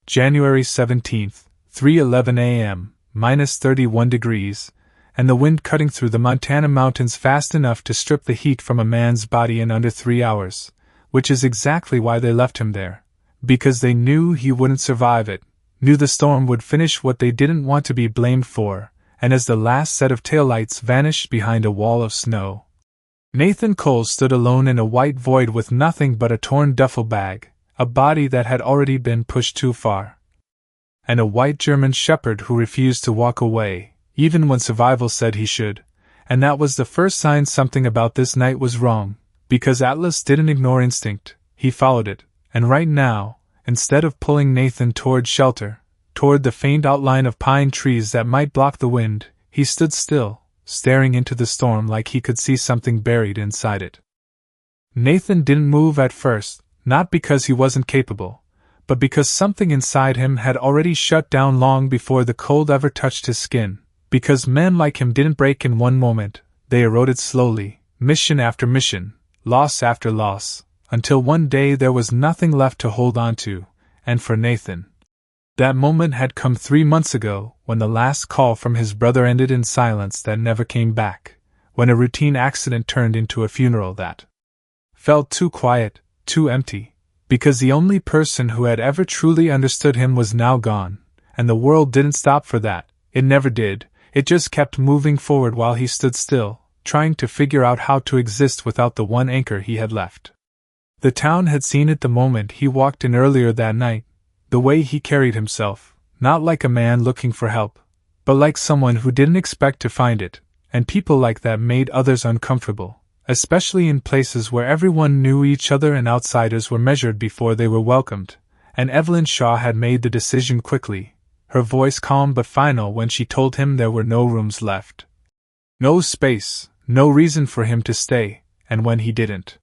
January 17th, 3:11 a.m., minus 31 degrees, and the wind cutting through the Montana mountains fast enough to strip the heat from a man's body in under 3 hours, which is exactly why they left him there, because they knew he wouldn't survive it, knew the storm would finish what they didn't want to be blamed for, and as the last set of taillights vanished behind a wall of snow, Nathan Cole stood alone in a white void with nothing but a torn duffel bag, a body that had already been pushed too far, and a white German shepherd who refused to walk away, even when survival said he should, and that was the first sign something about this night was wrong, because Atlas didn't ignore instinct, he followed it, and right now, instead of pulling Nathan toward shelter, toward the faint outline of pine trees that might block the wind, he stood still, staring into the storm like he could see something buried inside it. Nathan didn't move at first, not because he wasn't capable, but because something inside him had already shut down long before the cold ever touched his skin, because men like him didn't break in one moment, they eroded slowly, mission after mission, loss after loss, until one day there was nothing left to hold on to, and for Nathan, that moment had come 3 months ago, when the last call from his brother ended in silence that never came back, when a routine accident turned into a funeral that felt too quiet, too empty, because the only person who had ever truly understood him was now gone, and the world didn't stop for that, it never did, it just kept moving forward while he stood still, trying to figure out how to exist without the one anchor he had left. The town had seen it the moment he walked in earlier that night, the way he carried himself, not like a man looking for help, but like someone who didn't expect to find it, and people like that made others uncomfortable, especially in places where everyone knew each other and outsiders were measured before they were welcomed, and Evelyn Shaw had made the decision quickly, her voice calm but final when she told him there were no rooms left. No space, no reason for him to stay, and when he didn't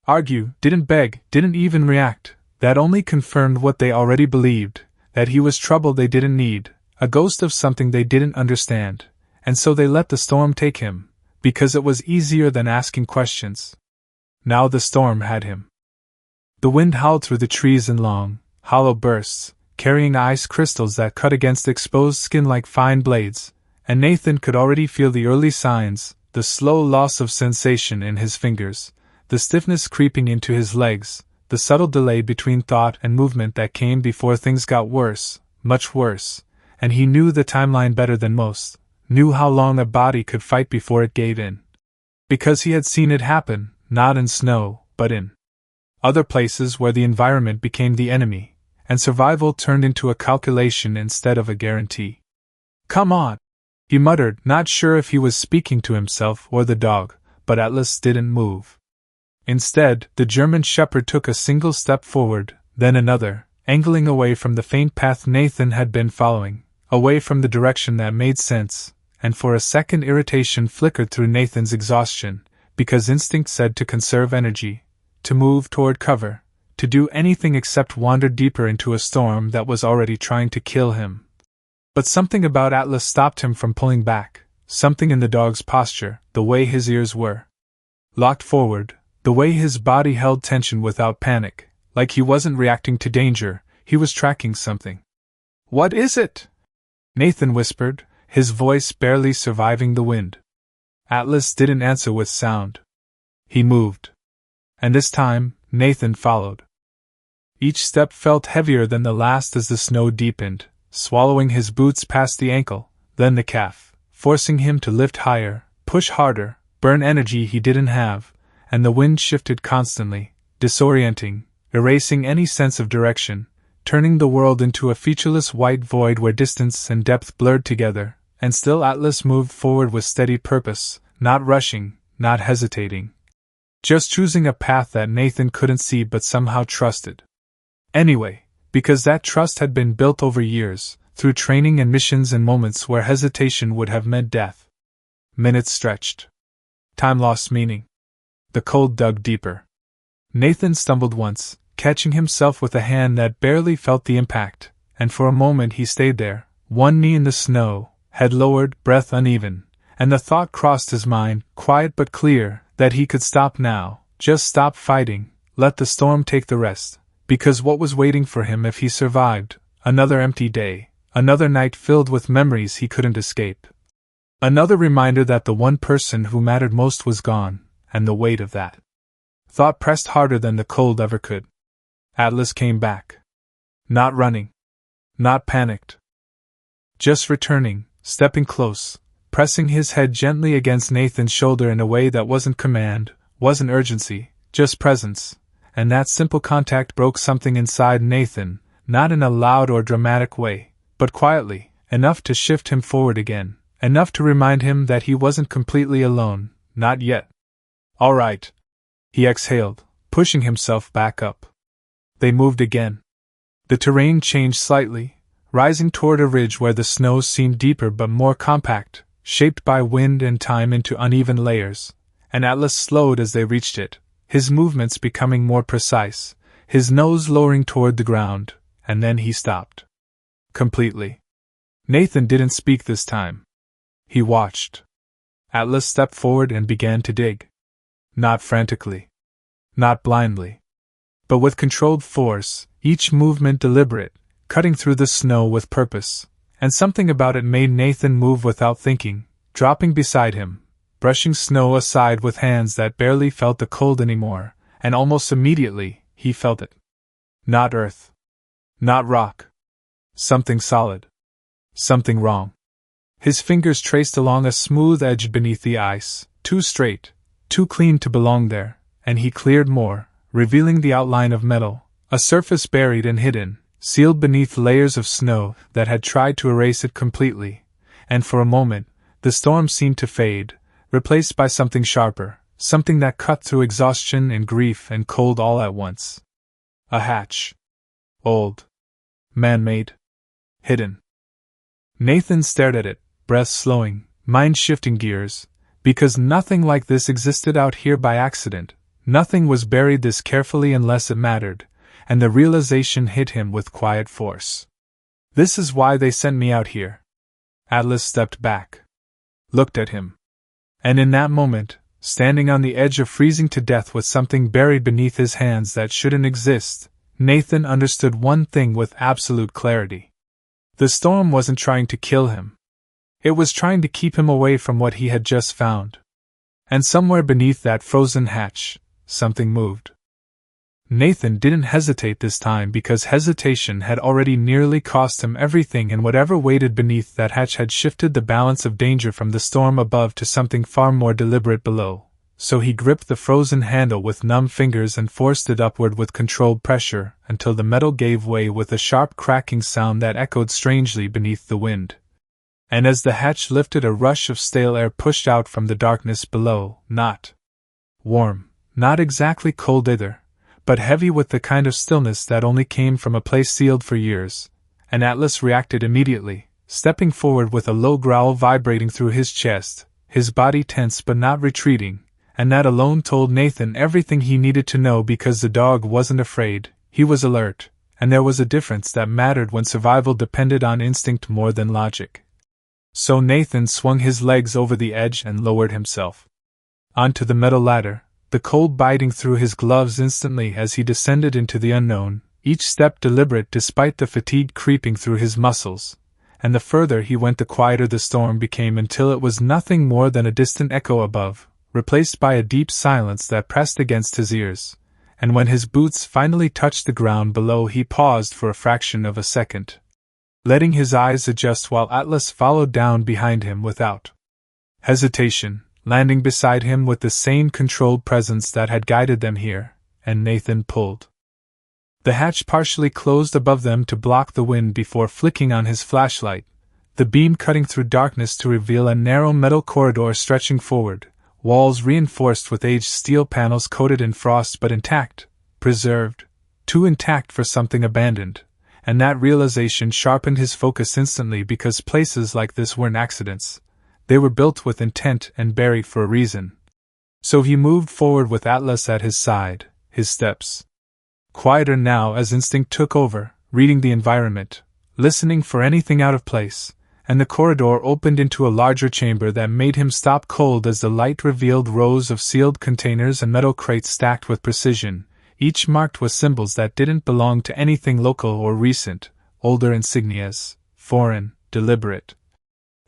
argue, didn't beg, didn't even react, that only confirmed what they already believed, that he was trouble they didn't need, a ghost of something they didn't understand, and so they let the storm take him, because it was easier than asking questions. Now the storm had him. The wind howled through the trees in long, hollow bursts, carrying ice crystals that cut against exposed skin like fine blades, and Nathan could already feel the early signs, the slow loss of sensation in his fingers, the stiffness creeping into his legs, the subtle delay between thought and movement that came before things got worse, much worse, and he knew the timeline better than most, knew how long a body could fight before it gave in. Because he had seen it happen, not in snow, but in other places where the environment became the enemy, and survival turned into a calculation instead of a guarantee. "Come on," he muttered, not sure if he was speaking to himself or the dog, but Atlas didn't move. Instead, the German shepherd took a single step forward, then another, angling away from the faint path Nathan had been following, away from the direction that made sense, and for a second irritation flickered through Nathan's exhaustion, because instinct said to conserve energy, to move toward cover, to do anything except wander deeper into a storm that was already trying to kill him. But something about Atlas stopped him from pulling back, something in the dog's posture, the way his ears were locked forward, the way his body held tension without panic, like he wasn't reacting to danger, he was tracking something. "What is it?" Nathan whispered, his voice barely surviving the wind. Atlas didn't answer with sound. He moved. And this time, Nathan followed. Each step felt heavier than the last as the snow deepened, swallowing his boots past the ankle, then the calf, forcing him to lift higher, push harder, burn energy he didn't have, and the wind shifted constantly, disorienting, erasing any sense of direction, turning the world into a featureless white void where distance and depth blurred together, and still Atlas moved forward with steady purpose, not rushing, not hesitating. Just choosing a path that Nathan couldn't see but somehow trusted. Anyway, because that trust had been built over years, through training and missions and moments where hesitation would have meant death. Minutes stretched. Time lost meaning. The cold dug deeper. Nathan stumbled once, catching himself with a hand that barely felt the impact, and for a moment he stayed there, one knee in the snow, head lowered, breath uneven, and the thought crossed his mind, quiet but clear, that he could stop now, just stop fighting, let the storm take the rest, because what was waiting for him if he survived, Another empty day, another night filled with memories he couldn't escape. Another reminder that the one person who mattered most was gone, and the weight of that thought pressed harder than the cold ever could. Atlas came back. Not running. Not panicked. Just returning, stepping close, pressing his head gently against Nathan's shoulder in a way that wasn't command, wasn't urgency, just presence, and that simple contact broke something inside Nathan, not in a loud or dramatic way, but quietly, enough to shift him forward again, enough to remind him that he wasn't completely alone, not yet. All right. He exhaled, pushing himself back up. They moved again. The terrain changed slightly, rising toward a ridge where the snow seemed deeper but more compact, shaped by wind and time into uneven layers, and Atlas slowed as they reached it, his movements becoming more precise, his nose lowering toward the ground, and then he stopped. Completely. Nathan didn't speak this time. He watched. Atlas stepped forward and began to dig. Not frantically. Not blindly. But with controlled force, each movement deliberate, cutting through the snow with purpose, and something about it made Nathan move without thinking, dropping beside him, brushing snow aside with hands that barely felt the cold anymore, and almost immediately, he felt it. Not earth. Not rock. Something solid. Something wrong. His fingers traced along a smooth edge beneath the ice, too straight, too clean to belong there, and he cleared more, revealing the outline of metal, a surface buried and hidden, sealed beneath layers of snow that had tried to erase it completely, and for a moment, the storm seemed to fade, replaced by something sharper, something that cut through exhaustion and grief and cold all at once. A hatch. Old. Man-made. Hidden. Nathan stared at it, breath slowing, mind shifting gears, because nothing like this existed out here by accident, nothing was buried this carefully unless it mattered, and the realization hit him with quiet force. This is why they sent me out here. Atlas stepped back. Looked at him. And in that moment, standing on the edge of freezing to death with something buried beneath his hands that shouldn't exist, Nathan understood one thing with absolute clarity. The storm wasn't trying to kill him. It was trying to keep him away from what he had just found. And somewhere beneath that frozen hatch, something moved. Nathan didn't hesitate this time because hesitation had already nearly cost him everything, and whatever waited beneath that hatch had shifted the balance of danger from the storm above to something far more deliberate below. So he gripped the frozen handle with numb fingers and forced it upward with controlled pressure until the metal gave way with a sharp cracking sound that echoed strangely beneath the wind. And as the hatch lifted, a rush of stale air pushed out from the darkness below, not warm, not exactly cold either, but heavy with the kind of stillness that only came from a place sealed for years, and Atlas reacted immediately, stepping forward with a low growl vibrating through his chest, his body tense but not retreating, and that alone told Nathan everything he needed to know, because the dog wasn't afraid, he was alert, and there was a difference that mattered when survival depended on instinct more than logic. So Nathan swung his legs over the edge and lowered himself onto the metal ladder, the cold biting through his gloves instantly as he descended into the unknown, each step deliberate despite the fatigue creeping through his muscles, and the further he went the quieter the storm became until it was nothing more than a distant echo above, replaced by a deep silence that pressed against his ears, and when his boots finally touched the ground below he paused for a fraction of a second, letting his eyes adjust while Atlas followed down behind him without hesitation, landing beside him with the same controlled presence that had guided them here, and Nathan pulled. The hatch partially closed above them to block the wind before flicking on his flashlight, the beam cutting through darkness to reveal a narrow metal corridor stretching forward, walls reinforced with aged steel panels coated in frost but intact, preserved, too intact for something abandoned, and that realization sharpened his focus instantly, because places like this weren't accidents. They were built with intent and buried for a reason. So he moved forward with Atlas at his side, his steps quieter now as instinct took over, reading the environment, listening for anything out of place, and the corridor opened into a larger chamber that made him stop cold as the light revealed rows of sealed containers and metal crates stacked with precision, each marked with symbols that didn't belong to anything local or recent, older insignias, foreign, deliberate.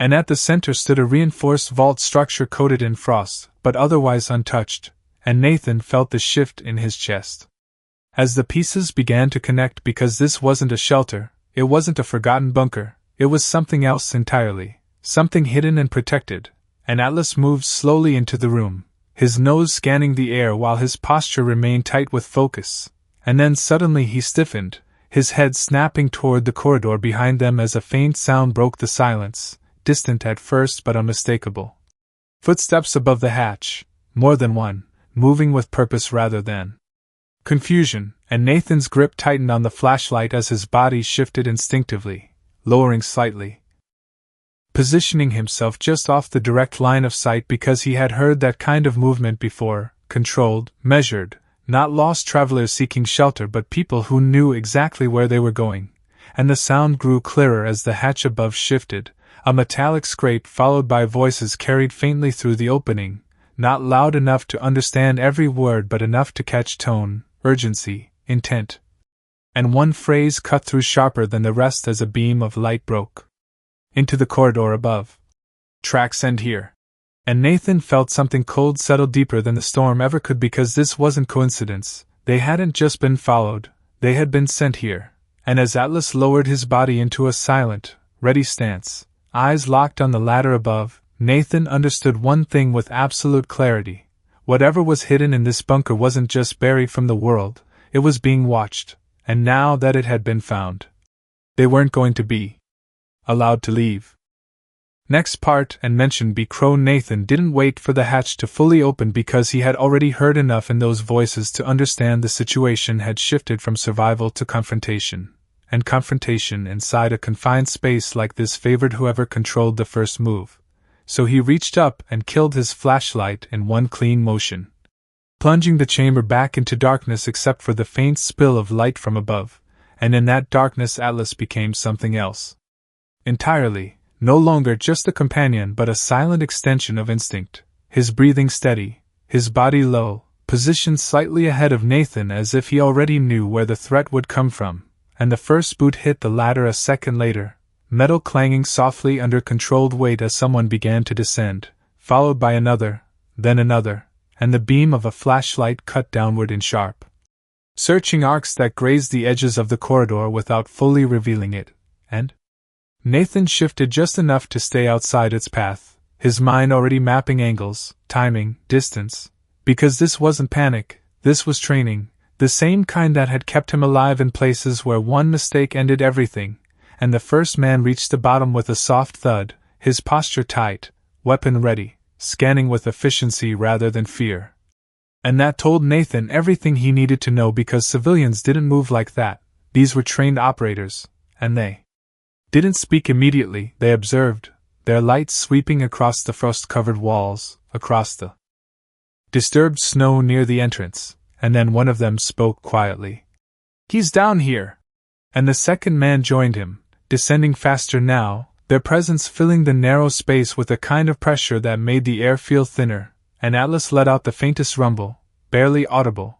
And at the center stood a reinforced vault structure coated in frost, but otherwise untouched, and Nathan felt the shift in his chest. As the pieces began to connect, because this wasn't a shelter, it wasn't a forgotten bunker, it was something else entirely, something hidden and protected, and Atlas moved slowly into the room, his nose scanning the air while his posture remained tight with focus, and then suddenly he stiffened, his head snapping toward the corridor behind them as a faint sound broke the silence, distant at first but unmistakable. Footsteps above the hatch, more than one, moving with purpose rather than confusion, and Nathan's grip tightened on the flashlight as his body shifted instinctively, lowering slightly, positioning himself just off the direct line of sight because he had heard that kind of movement before, controlled, measured, not lost travelers seeking shelter but people who knew exactly where they were going, and the sound grew clearer as the hatch above shifted, a metallic scrape followed by voices carried faintly through the opening, not loud enough to understand every word but enough to catch tone, urgency, intent. And one phrase cut through sharper than the rest as a beam of light broke into the corridor above. Tracks end here. And Nathan felt something cold settle deeper than the storm ever could, because this wasn't coincidence. They hadn't just been followed, they had been sent here. And as Atlas lowered his body into a silent, ready stance, eyes locked on the ladder above, Nathan understood one thing with absolute clarity. Whatever was hidden in this bunker wasn't just buried from the world, it was being watched, and now that it had been found, they weren't going to be allowed to leave. Next part and mention B. Crow. Nathan didn't wait for the hatch to fully open because he had already heard enough in those voices to understand the situation had shifted from survival to confrontation, and confrontation inside a confined space like this favored whoever controlled the first move. So he reached up and killed his flashlight in one clean motion, plunging the chamber back into darkness except for the faint spill of light from above, and in that darkness Atlas became something else entirely, no longer just a companion but a silent extension of instinct, his breathing steady, his body low, positioned slightly ahead of Nathan as if he already knew where the threat would come from, and the first boot hit the ladder a second later, metal clanging softly under controlled weight as someone began to descend, followed by another, then another, and the beam of a flashlight cut downward in sharp, searching arcs that grazed the edges of the corridor without fully revealing it, and Nathan shifted just enough to stay outside its path, his mind already mapping angles, timing, distance, because this wasn't panic, this was training, the same kind that had kept him alive in places where one mistake ended everything. And the first man reached the bottom with a soft thud, his posture tight, weapon ready, scanning with efficiency rather than fear. And that told Nathan everything he needed to know, because civilians didn't move like that, these were trained operators, and they didn't speak immediately, they observed, their light sweeping across the frost-covered walls, across the disturbed snow near the entrance, and then one of them spoke quietly. "He's down here!" And the second man joined him, descending faster now, their presence filling the narrow space with a kind of pressure that made the air feel thinner, and Atlas let out the faintest rumble, barely audible,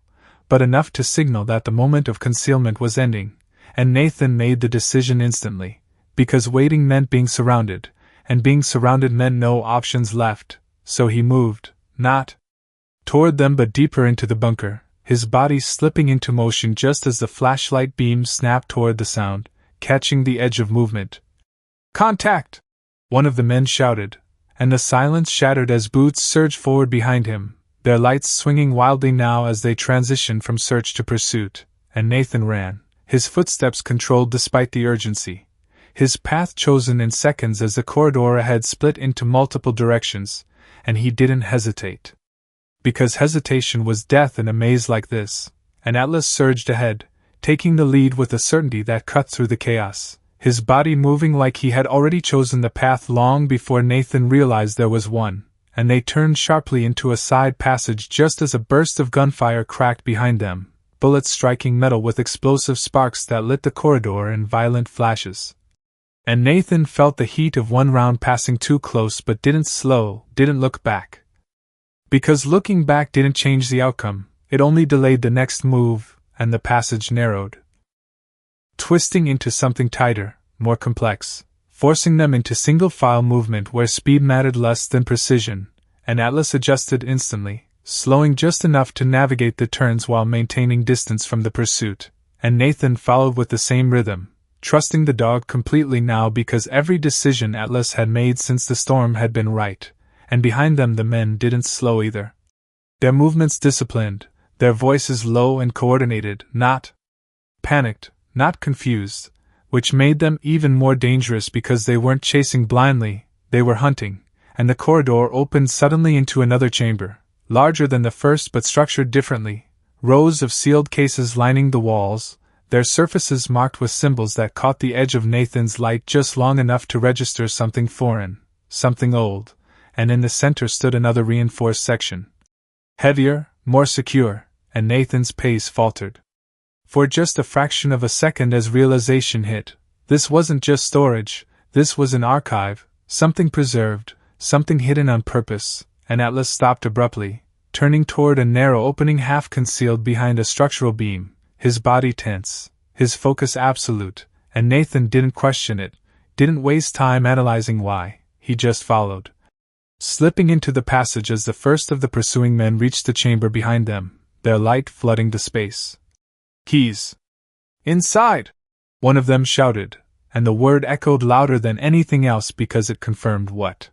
but enough to signal that the moment of concealment was ending, and Nathan made the decision instantly, because waiting meant being surrounded, and being surrounded meant no options left, so he moved, not toward them but deeper into the bunker, his body slipping into motion just as the flashlight beam snapped toward the sound, catching the edge of movement. "Contact!" one of the men shouted, and the silence shattered as boots surged forward behind him, their lights swinging wildly now as they transitioned from search to pursuit, and Nathan ran, his footsteps controlled despite the urgency, his path chosen in seconds as the corridor ahead split into multiple directions, and he didn't hesitate. Because hesitation was death in a maze like this, and Atlas surged ahead, taking the lead with a certainty that cut through the chaos, his body moving like he had already chosen the path long before Nathan realized there was one, and they turned sharply into a side passage just as a burst of gunfire cracked behind them, bullets striking metal with explosive sparks that lit the corridor in violent flashes. And Nathan felt the heat of one round passing too close but didn't look back. Because looking back didn't change the outcome, it only delayed the next move, and the passage narrowed. twisting into something tighter, more complex, forcing them into single-file movement where speed mattered less than precision, and Atlas adjusted instantly, slowing just enough to navigate the turns while maintaining distance from the pursuit, and Nathan followed with the same rhythm, trusting the dog completely now because every decision Atlas had made since the storm had been right, and behind them the men didn't slow either. Their movements disciplined, their voices low and coordinated, not panicked, not confused, which made them even more dangerous because they weren't chasing blindly, they were hunting, and the corridor opened suddenly into another chamber, larger than the first but structured differently, rows of sealed cases lining the walls, their surfaces marked with symbols that caught the edge of Nathan's light just long enough to register something foreign, something old, and in the center stood another reinforced section. Heavier, more secure, and Nathan's pace faltered. For just a fraction of a second as realization hit, this wasn't just storage, this was an archive, something preserved, something hidden on purpose, and Atlas stopped abruptly, turning toward a narrow opening half concealed behind a structural beam, his body tense, his focus absolute, and Nathan didn't question it, didn't waste time analyzing why, he just followed. Slipping into the passage as the first of the pursuing men reached the chamber behind them, their light flooding the space. "Keys! Inside!" one of them shouted, and the word echoed louder than anything else because it confirmed what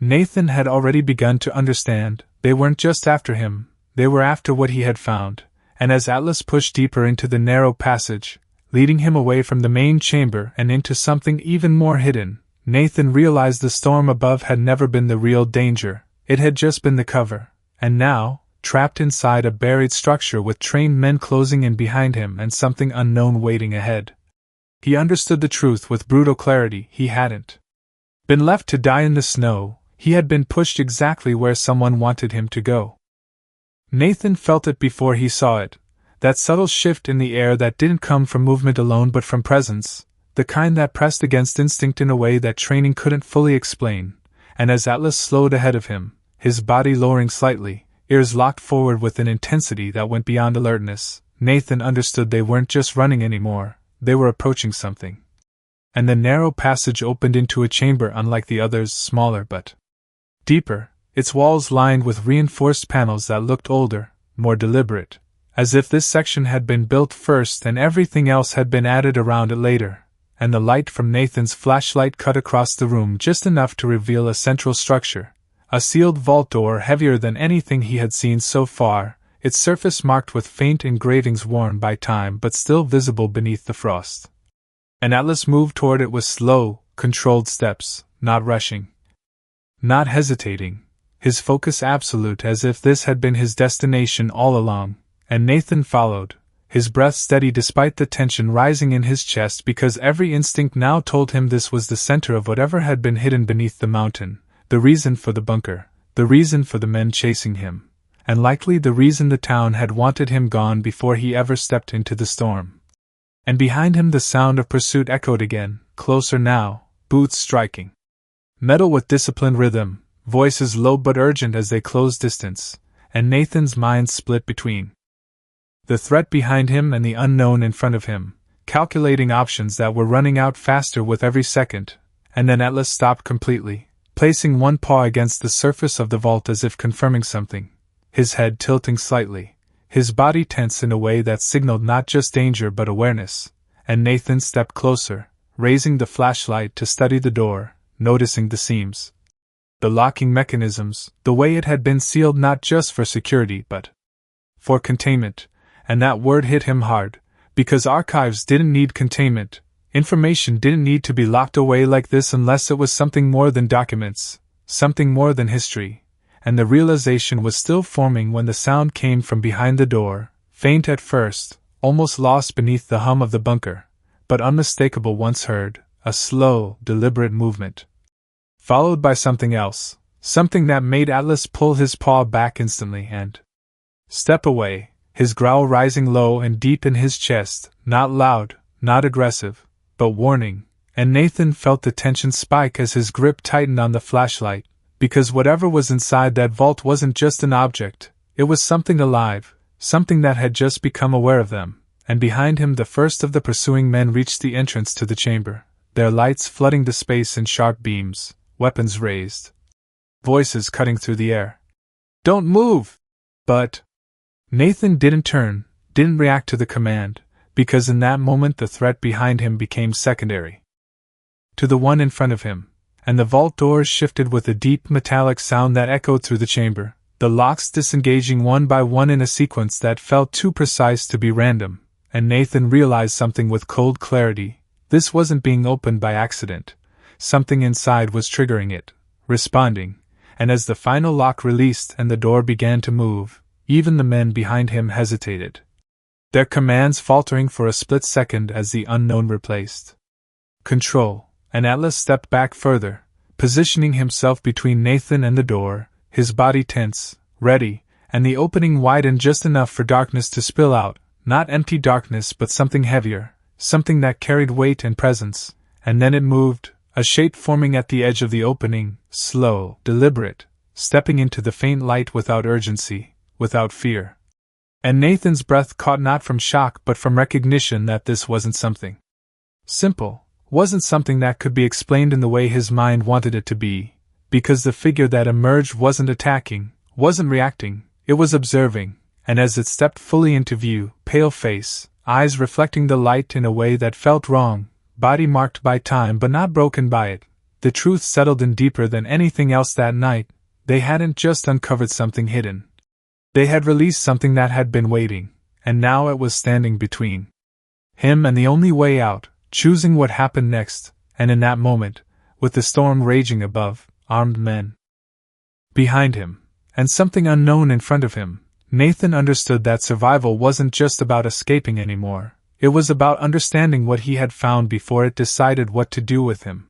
Nathan had already begun to understand. They weren't just after him, they were after what he had found, and as Atlas pushed deeper into the narrow passage, leading him away from the main chamber and into something even more hidden, Nathan realized the storm above had never been the real danger, it had just been the cover, and now, trapped inside a buried structure with trained men closing in behind him and something unknown waiting ahead. He understood the truth with brutal clarity. He hadn't been left to die in the snow, he had been pushed exactly where someone wanted him to go. Nathan felt it before he saw it, that subtle shift in the air that didn't come from movement alone but from presence, the kind that pressed against instinct in a way that training couldn't fully explain, and as Atlas slowed ahead of him, his body lowering slightly, ears locked forward with an intensity that went beyond alertness, Nathan understood they weren't just running anymore, they were approaching something. And the narrow passage opened into a chamber unlike the others, smaller but deeper, its walls lined with reinforced panels that looked older, more deliberate, as if this section had been built first and everything else had been added around it later, and the light from Nathan's flashlight cut across the room just enough to reveal a central structure. A sealed vault door heavier than anything he had seen so far, its surface marked with faint engravings worn by time but still visible beneath the frost. And Atlas moved toward it with slow, controlled steps, not rushing, not hesitating, his focus absolute as if this had been his destination all along, and Nathan followed, his breath steady despite the tension rising in his chest because every instinct now told him this was the center of whatever had been hidden beneath the mountain. The reason for the bunker, the reason for the men chasing him, and likely the reason the town had wanted him gone before he ever stepped into the storm. And behind him the sound of pursuit echoed again, closer now, boots striking metal with disciplined rhythm, voices low but urgent as they closed distance, and Nathan's mind split between the threat behind him and the unknown in front of him, calculating options that were running out faster with every second, and then Atlas stopped completely, placing one paw against the surface of the vault as if confirming something, his head tilting slightly, his body tense in a way that signaled not just danger but awareness, and Nathan stepped closer, raising the flashlight to study the door, noticing the seams, the locking mechanisms, the way it had been sealed not just for security but for containment, and that word hit him hard, because archives didn't need containment. Information didn't need to be locked away like this unless it was something more than documents, something more than history, and the realization was still forming when the sound came from behind the door, faint at first, almost lost beneath the hum of the bunker, but unmistakable once heard, a slow, deliberate movement. Followed by something else, something that made Atlas pull his paw back instantly and step away, his growl rising low and deep in his chest, not loud, not aggressive, but warning, and Nathan felt the tension spike as his grip tightened on the flashlight, because whatever was inside that vault wasn't just an object, it was something alive, something that had just become aware of them, and behind him the first of the pursuing men reached the entrance to the chamber, their lights flooding the space in sharp beams, weapons raised. Voices cutting through the air. "Don't move!" But Nathan didn't turn, didn't react to the command, because in that moment the threat behind him became secondary to the one in front of him, and the vault doors shifted with a deep metallic sound that echoed through the chamber, the locks disengaging one by one in a sequence that felt too precise to be random, and Nathan realized something with cold clarity. This wasn't being opened by accident. Something inside was triggering it, responding, and as the final lock released and the door began to move, even the men behind him hesitated, their commands faltering for a split second as the unknown replaced control, and Atlas stepped back further, positioning himself between Nathan and the door, his body tense, ready, and the opening widened just enough for darkness to spill out, not empty darkness but something heavier, something that carried weight and presence, and then it moved, a shape forming at the edge of the opening, slow, deliberate, stepping into the faint light without urgency, without fear. And Nathan's breath caught not from shock but from recognition that this wasn't something simple, wasn't something that could be explained in the way his mind wanted it to be, because the figure that emerged wasn't attacking, wasn't reacting, it was observing, and as it stepped fully into view, pale face, eyes reflecting the light in a way that felt wrong, body marked by time but not broken by it, the truth settled in deeper than anything else that night. They hadn't just uncovered something hidden. They had released something that had been waiting, and now it was standing between him and the only way out, choosing what happened next, and in that moment, with the storm raging above, armed men behind him, and something unknown in front of him, Nathan understood that survival wasn't just about escaping anymore, it was about understanding what he had found before it decided what to do with him.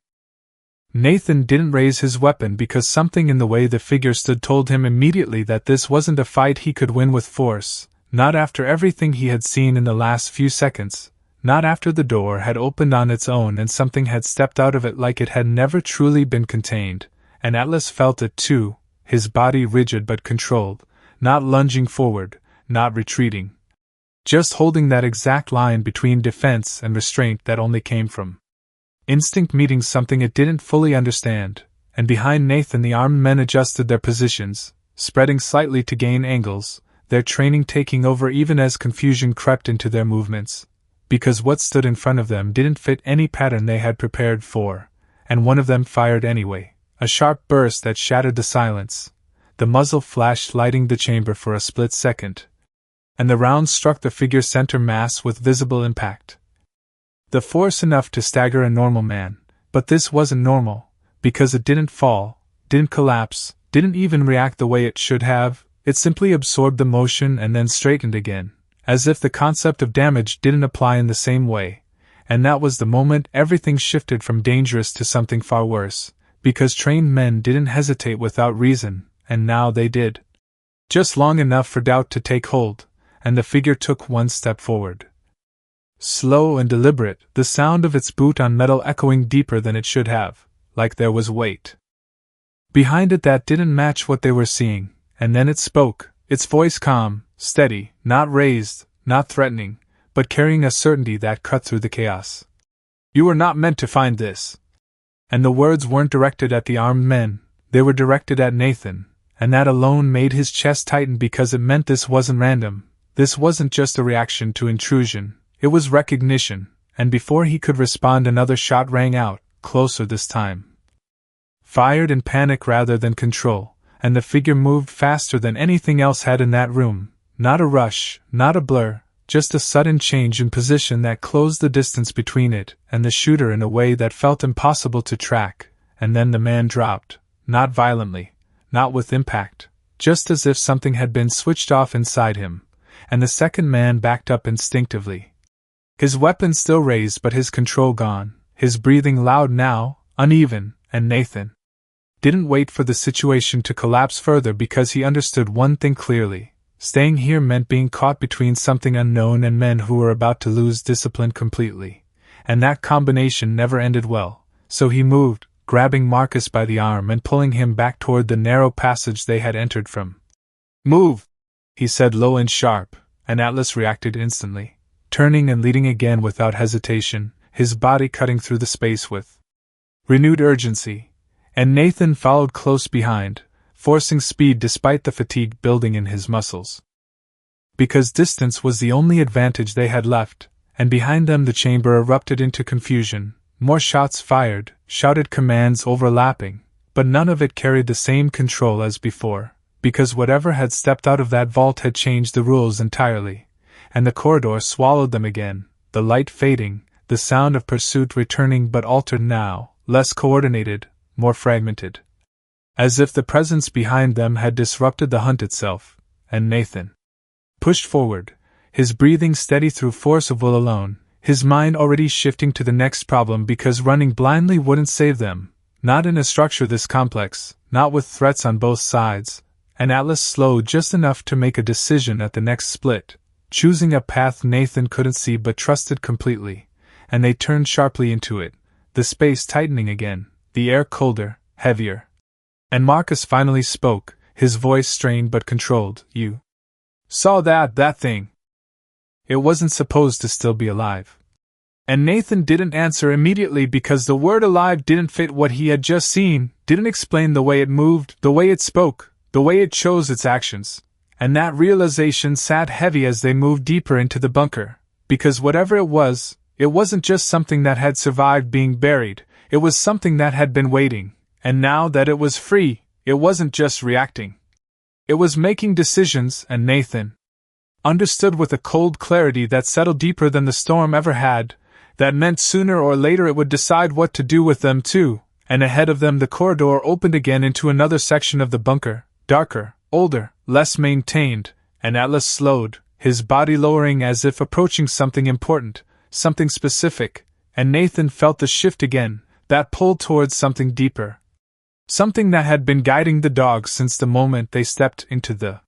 Nathan didn't raise his weapon because something in the way the figure stood told him immediately that this wasn't a fight he could win with force, not after everything he had seen in the last few seconds, not after the door had opened on its own and something had stepped out of it like it had never truly been contained, and Atlas felt it too, his body rigid but controlled, not lunging forward, not retreating, just holding that exact line between defense and restraint that only came from instinct meeting something it didn't fully understand, and behind Nathan the armed men adjusted their positions, spreading slightly to gain angles, their training taking over even as confusion crept into their movements, because what stood in front of them didn't fit any pattern they had prepared for, and one of them fired anyway, a sharp burst that shattered the silence, the muzzle flashed lighting the chamber for a split second, and the round struck the figure's center mass with visible impact. The force enough to stagger a normal man, but this wasn't normal, because it didn't fall, didn't collapse, didn't even react the way it should have, it simply absorbed the motion and then straightened again, as if the concept of damage didn't apply in the same way, and that was the moment everything shifted from dangerous to something far worse, because trained men didn't hesitate without reason, and now they did. Just long enough for doubt to take hold, and the figure took one step forward. Slow and deliberate, the sound of its boot on metal echoing deeper than it should have, like there was weight behind it that didn't match what they were seeing, and then it spoke, its voice calm, steady, not raised, not threatening, but carrying a certainty that cut through the chaos. "You were not meant to find this." And the words weren't directed at the armed men, they were directed at Nathan, and that alone made his chest tighten because it meant this wasn't random, this wasn't just a reaction to intrusion. It was recognition, and before he could respond another shot rang out, closer this time. Fired in panic rather than control, and the figure moved faster than anything else had in that room, not a rush, not a blur, just a sudden change in position that closed the distance between it and the shooter in a way that felt impossible to track, and then the man dropped, not violently, not with impact, just as if something had been switched off inside him, and the second man backed up instinctively. His weapon still raised but his control gone, his breathing loud now, uneven, and Nathan didn't wait for the situation to collapse further because he understood one thing clearly. Staying here meant being caught between something unknown and men who were about to lose discipline completely, and that combination never ended well, so he moved, grabbing Marcus by the arm and pulling him back toward the narrow passage they had entered from. "Move!" he said low and sharp, and Atlas reacted instantly. turning and leading again without hesitation, his body cutting through the space with renewed urgency, and Nathan followed close behind, forcing speed despite the fatigue building in his muscles. Because distance was the only advantage they had left, and behind them the chamber erupted into confusion, more shots fired, shouted commands overlapping, but none of it carried the same control as before, because whatever had stepped out of that vault had changed the rules entirely, and the corridor swallowed them again, the light fading, the sound of pursuit returning but altered now, less coordinated, more fragmented. As if the presence behind them had disrupted the hunt itself, and Nathan pushed forward, his breathing steady through force of will alone, his mind already shifting to the next problem because running blindly wouldn't save them, not in a structure this complex, not with threats on both sides, and Atlas slowed just enough to make a decision at the next split, choosing a path Nathan couldn't see but trusted completely, and they turned sharply into it, the space tightening again, the air colder, heavier. And Marcus finally spoke, his voice strained but controlled. "You saw that thing? It wasn't supposed to still be alive." And Nathan didn't answer immediately because the word alive didn't fit what he had just seen, didn't explain the way it moved, the way it spoke, the way it chose its actions. And that realization sat heavy as they moved deeper into the bunker, because whatever it wasn't just something that had survived being buried, it was something that had been waiting, and now that it was free, it wasn't just reacting. It was making decisions, and Nathan understood with a cold clarity that settled deeper than the storm ever had, that meant sooner or later it would decide what to do with them too, and ahead of them the corridor opened again into another section of the bunker, darker, older, less maintained, and Atlas slowed, his body lowering as if approaching something important, something specific, and Nathan felt the shift again, that pull towards something deeper. Something that had been guiding the dogs since the moment they stepped into the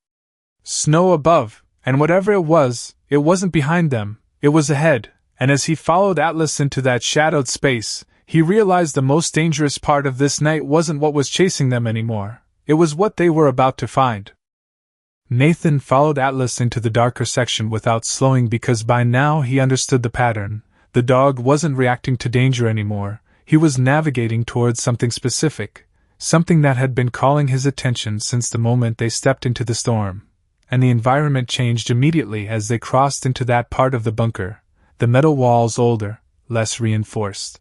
snow above, and whatever it wasn't behind them, it was ahead, and as he followed Atlas into that shadowed space, he realized the most dangerous part of this night wasn't what was chasing them anymore, it was what they were about to find. Nathan followed Atlas into the darker section without slowing because by now he understood the pattern. The dog wasn't reacting to danger anymore, he was navigating towards something specific, something that had been calling his attention since the moment they stepped into the storm. And the environment changed immediately as they crossed into that part of the bunker, the metal walls older, less reinforced.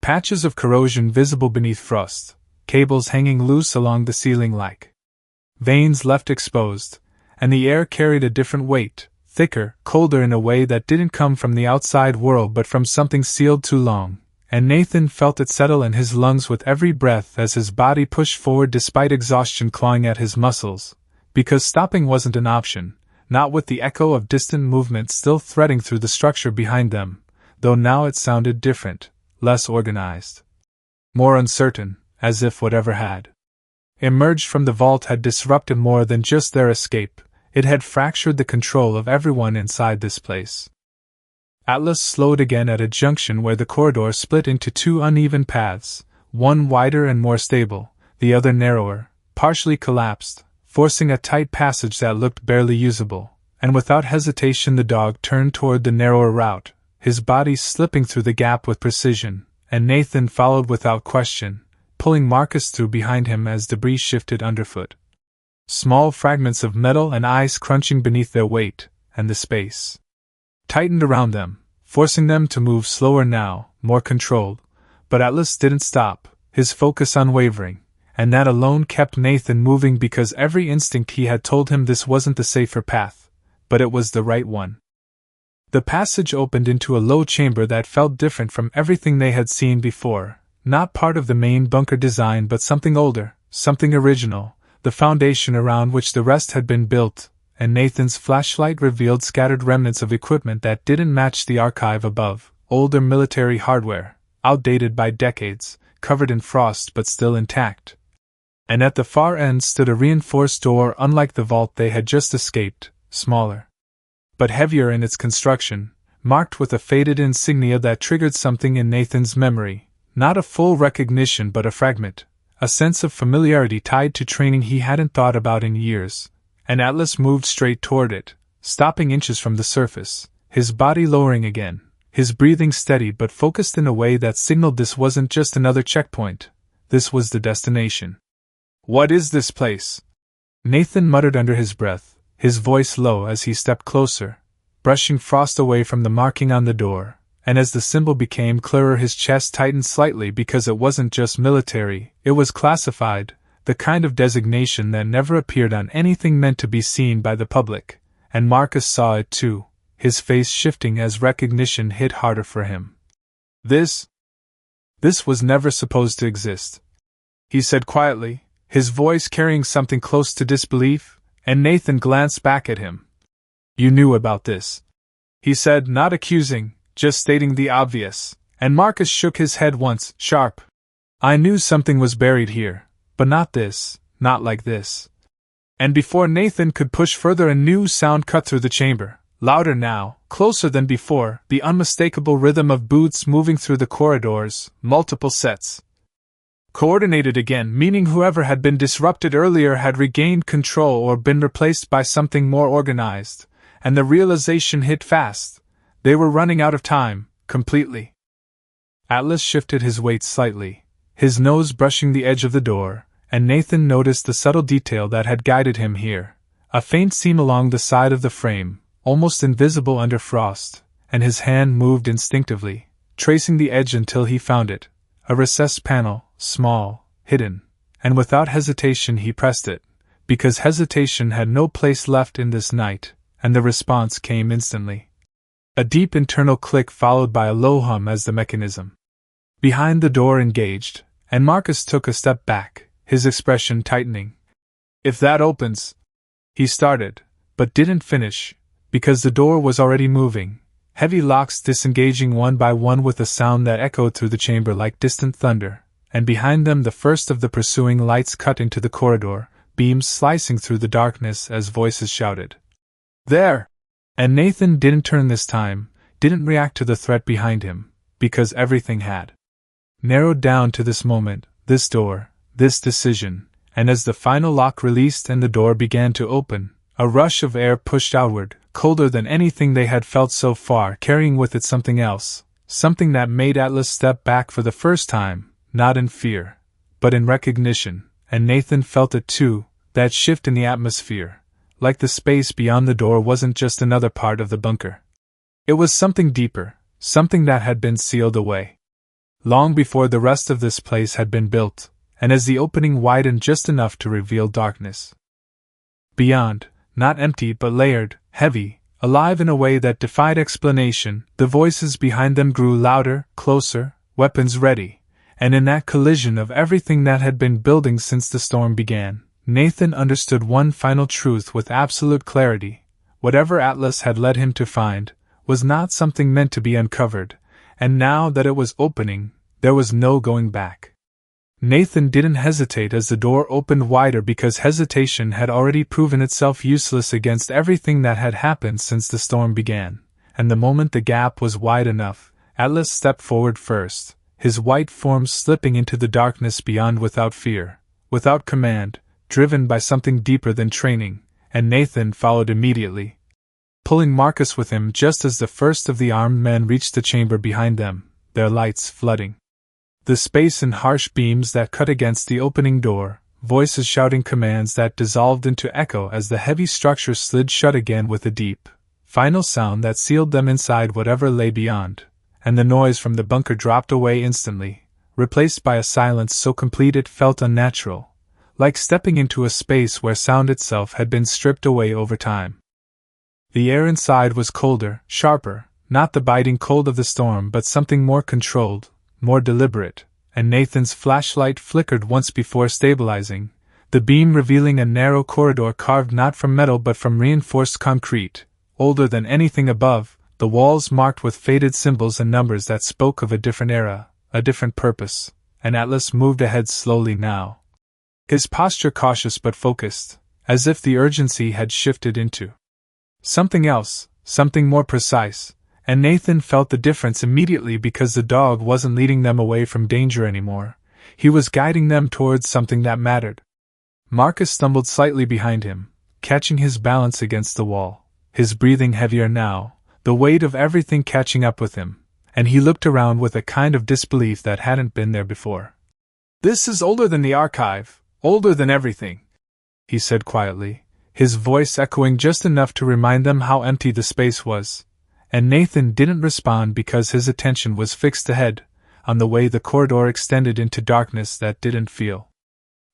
Patches of corrosion visible beneath frost, cables hanging loose along the ceiling like veins left exposed, and the air carried a different weight, thicker, colder in a way that didn't come from the outside world but from something sealed too long, and Nathan felt it settle in his lungs with every breath as his body pushed forward despite exhaustion clawing at his muscles, because stopping wasn't an option, not with the echo of distant movement still threading through the structure behind them, though now it sounded different, less organized, more uncertain, as if whatever had emerged from the vault had disrupted more than just their escape, it had fractured the control of everyone inside this place. Atlas slowed again at a junction where the corridor split into two uneven paths, one wider and more stable, the other narrower, partially collapsed, forcing a tight passage that looked barely usable, and without hesitation the dog turned toward the narrower route, his body slipping through the gap with precision, and Nathan followed without question, pulling Marcus through behind him as debris shifted underfoot. Small fragments of metal and ice crunching beneath their weight, and the space tightened around them, forcing them to move slower now, more controlled, but Atlas didn't stop, his focus unwavering, and that alone kept Nathan moving because every instinct he had told him this wasn't the safer path, but it was the right one. The passage opened into a low chamber that felt different from everything they had seen before, not part of the main bunker design but something older, something original, the foundation around which the rest had been built, and Nathan's flashlight revealed scattered remnants of equipment that didn't match the archive above, older military hardware, outdated by decades, covered in frost but still intact. And at the far end stood a reinforced door unlike the vault they had just escaped, smaller, but heavier in its construction, marked with a faded insignia that triggered something in Nathan's memory, not a full recognition but a fragment, a sense of familiarity tied to training he hadn't thought about in years, and Atlas moved straight toward it, stopping inches from the surface, his body lowering again, his breathing steady but focused in a way that signaled this wasn't just another checkpoint, this was the destination. "What is this place?" Nathan muttered under his breath, his voice low as he stepped closer, brushing frost away from the marking on the door, and as the symbol became clearer his chest tightened slightly because it wasn't just military, it was classified, the kind of designation that never appeared on anything meant to be seen by the public, and Marcus saw it too, his face shifting as recognition hit harder for him. This was never supposed to exist," he said quietly, his voice carrying something close to disbelief, and Nathan glanced back at him. "You knew about this," he said, not accusing, just stating the obvious, and Marcus shook his head once, sharp. "I knew something was buried here, but not this, not like this." And before Nathan could push further, a new sound cut through the chamber, louder now, closer than before, the unmistakable rhythm of boots moving through the corridors, multiple sets. Coordinated again, meaning whoever had been disrupted earlier had regained control or been replaced by something more organized, and the realization hit fast. They were running out of time, completely. Atlas shifted his weight slightly, his nose brushing the edge of the door, and Nathan noticed the subtle detail that had guided him here, a faint seam along the side of the frame, almost invisible under frost, and his hand moved instinctively, tracing the edge until he found it, a recessed panel, small, hidden, and without hesitation he pressed it, because hesitation had no place left in this night, and the response came instantly. A deep internal click followed by a low hum as the mechanism behind the door engaged, and Marcus took a step back, his expression tightening. "If that opens," he started, but didn't finish, because the door was already moving, heavy locks disengaging one by one with a sound that echoed through the chamber like distant thunder, and behind them the first of the pursuing lights cut into the corridor, beams slicing through the darkness as voices shouted, "There!" And Nathan didn't turn this time, didn't react to the threat behind him, because everything had narrowed down to this moment, this door, this decision, and as the final lock released and the door began to open, a rush of air pushed outward, colder than anything they had felt so far, carrying with it something else, something that made Atlas step back for the first time, not in fear, but in recognition, and Nathan felt it too, that shift in the atmosphere, like the space beyond the door wasn't just another part of the bunker. It was something deeper, something that had been sealed away long before the rest of this place had been built, and as the opening widened just enough to reveal darkness beyond, not empty but layered, heavy, alive in a way that defied explanation, the voices behind them grew louder, closer, weapons ready, and in that collision of everything that had been building since the storm began, Nathan understood one final truth with absolute clarity. Whatever Atlas had led him to find was not something meant to be uncovered, and now that it was opening, there was no going back. Nathan didn't hesitate as the door opened wider because hesitation had already proven itself useless against everything that had happened since the storm began, and the moment the gap was wide enough, Atlas stepped forward first, his white form slipping into the darkness beyond without fear, without command, driven by something deeper than training, and Nathan followed immediately, pulling Marcus with him just as the first of the armed men reached the chamber behind them, their lights flooding the space in harsh beams that cut against the opening door, voices shouting commands that dissolved into echo as the heavy structure slid shut again with a deep, final sound that sealed them inside whatever lay beyond, and the noise from the bunker dropped away instantly, replaced by a silence so complete it felt unnatural, like stepping into a space where sound itself had been stripped away over time. The air inside was colder, sharper, not the biting cold of the storm but something more controlled, more deliberate, and Nathan's flashlight flickered once before stabilizing, the beam revealing a narrow corridor carved not from metal but from reinforced concrete, older than anything above, the walls marked with faded symbols and numbers that spoke of a different era, a different purpose, and Atlas moved ahead slowly now, his posture cautious but focused, as if the urgency had shifted into something else, something more precise, and Nathan felt the difference immediately because the dog wasn't leading them away from danger anymore, he was guiding them towards something that mattered. Marcus stumbled slightly behind him, catching his balance against the wall, his breathing heavier now, the weight of everything catching up with him, and he looked around with a kind of disbelief that hadn't been there before. "This is older than the archive, older than everything," he said quietly, his voice echoing just enough to remind them how empty the space was, and Nathan didn't respond because his attention was fixed ahead, on the way the corridor extended into darkness that didn't feel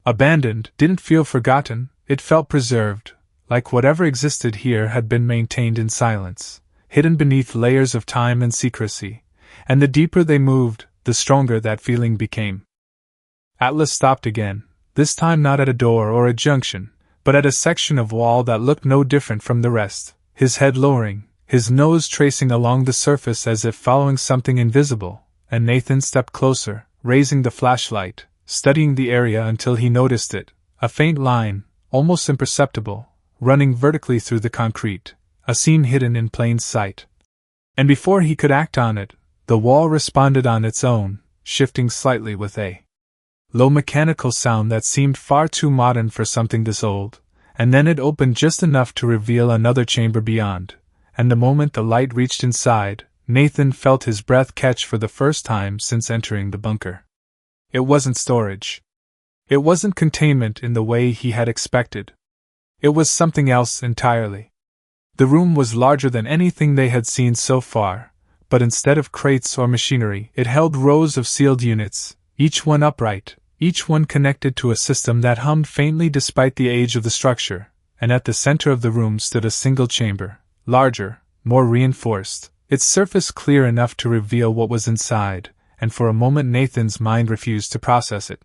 abandoned, didn't feel forgotten, it felt preserved, like whatever existed here had been maintained in silence, hidden beneath layers of time and secrecy, and the deeper they moved, the stronger that feeling became. Atlas stopped again, this time not at a door or a junction, but at a section of wall that looked no different from the rest, his head lowering, his nose tracing along the surface as if following something invisible, and Nathan stepped closer, raising the flashlight, studying the area until he noticed it, a faint line, almost imperceptible, running vertically through the concrete, a seam hidden in plain sight. And before he could act on it, the wall responded on its own, shifting slightly with a low mechanical sound that seemed far too modern for something this old, and then it opened just enough to reveal another chamber beyond, and the moment the light reached inside, Nathan felt his breath catch for the first time since entering the bunker. It wasn't storage. It wasn't containment in the way he had expected. It was something else entirely. The room was larger than anything they had seen so far, but instead of crates or machinery, it held rows of sealed units, each one upright, each one connected to a system that hummed faintly despite the age of the structure, and at the center of the room stood a single chamber, larger, more reinforced, its surface clear enough to reveal what was inside, and for a moment Nathan's mind refused to process it.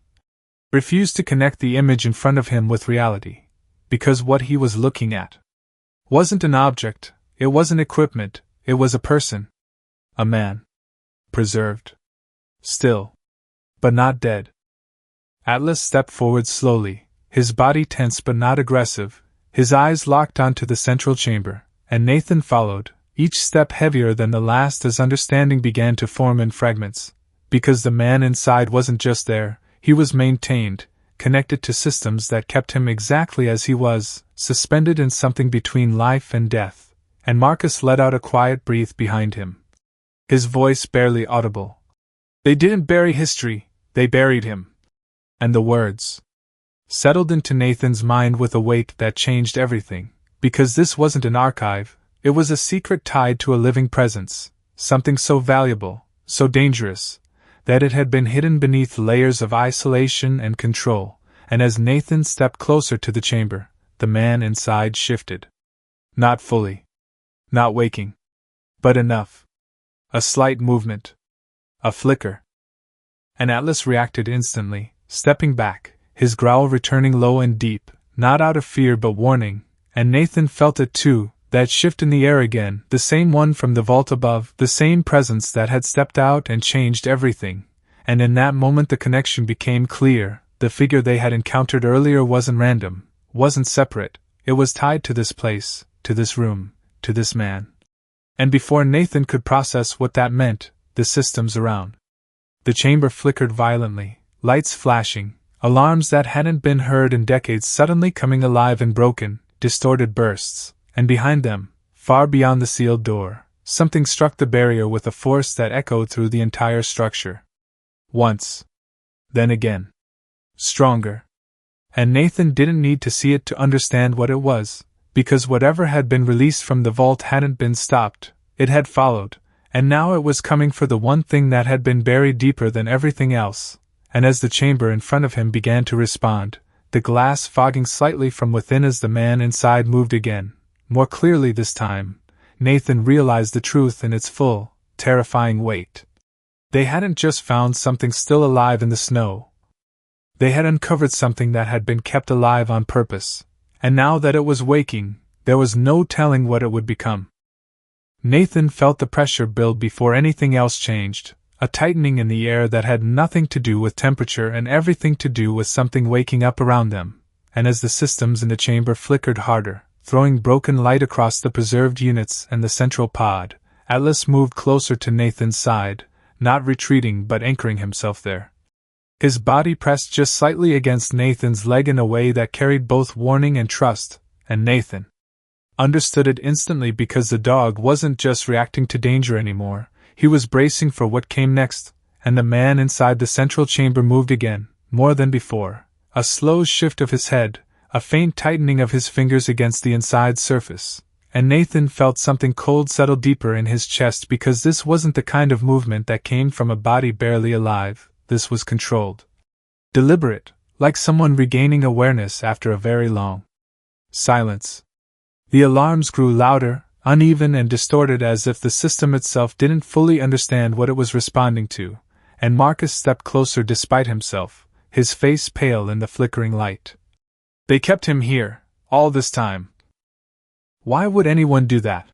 Refused to connect the image in front of him with reality, because what he was looking at wasn't an object, it wasn't equipment, it was a person. A man. Preserved. Still. But not dead. Atlas stepped forward slowly, his body tense but not aggressive, his eyes locked onto the central chamber, and Nathan followed, each step heavier than the last as understanding began to form in fragments, because the man inside wasn't just there, he was maintained, connected to systems that kept him exactly as he was, suspended in something between life and death, and Marcus let out a quiet breath behind him. His voice barely audible. "They didn't bury history, they buried him." And the words settled into Nathan's mind with a weight that changed everything, because this wasn't an archive, it was a secret tied to a living presence, something so valuable, so dangerous, that it had been hidden beneath layers of isolation and control, and as Nathan stepped closer to the chamber, the man inside shifted. Not fully. Not waking. But enough. A slight movement. A flicker. And Atlas reacted instantly, stepping back, his growl returning low and deep, not out of fear but warning, and Nathan felt it too, that shift in the air again, the same one from the vault above, the same presence that had stepped out and changed everything, and in that moment the connection became clear, the figure they had encountered earlier wasn't random, wasn't separate, it was tied to this place, to this room, to this man. And before Nathan could process what that meant, the systems around the chamber flickered violently, lights flashing, alarms that hadn't been heard in decades suddenly coming alive in broken, distorted bursts, and behind them, far beyond the sealed door, something struck the barrier with a force that echoed through the entire structure. Once. Then again. Stronger. And Nathan didn't need to see it to understand what it was, because whatever had been released from the vault hadn't been stopped, it had followed, and now it was coming for the one thing that had been buried deeper than everything else. And as the chamber in front of him began to respond, the glass fogging slightly from within as the man inside moved again, more clearly this time, Nathan realized the truth in its full, terrifying weight. They hadn't just found something still alive in the snow. They had uncovered something that had been kept alive on purpose, and now that it was waking, there was no telling what it would become. Nathan felt the pressure build before anything else changed, a tightening in the air that had nothing to do with temperature and everything to do with something waking up around them, and as the systems in the chamber flickered harder, throwing broken light across the preserved units and the central pod, Atlas moved closer to Nathan's side, not retreating but anchoring himself there. His body pressed just slightly against Nathan's leg in a way that carried both warning and trust, and Nathan Understood it instantly because the dog wasn't just reacting to danger anymore, he was bracing for what came next, and the man inside the central chamber moved again, more than before, a slow shift of his head, a faint tightening of his fingers against the inside surface, and Nathan felt something cold settle deeper in his chest because this wasn't the kind of movement that came from a body barely alive, this was controlled. Deliberate, like someone regaining awareness after a very long silence. The alarms grew louder, uneven and distorted as if the system itself didn't fully understand what it was responding to, and Marcus stepped closer despite himself, his face pale in the flickering light. They kept him here, all this time. Why would anyone do that?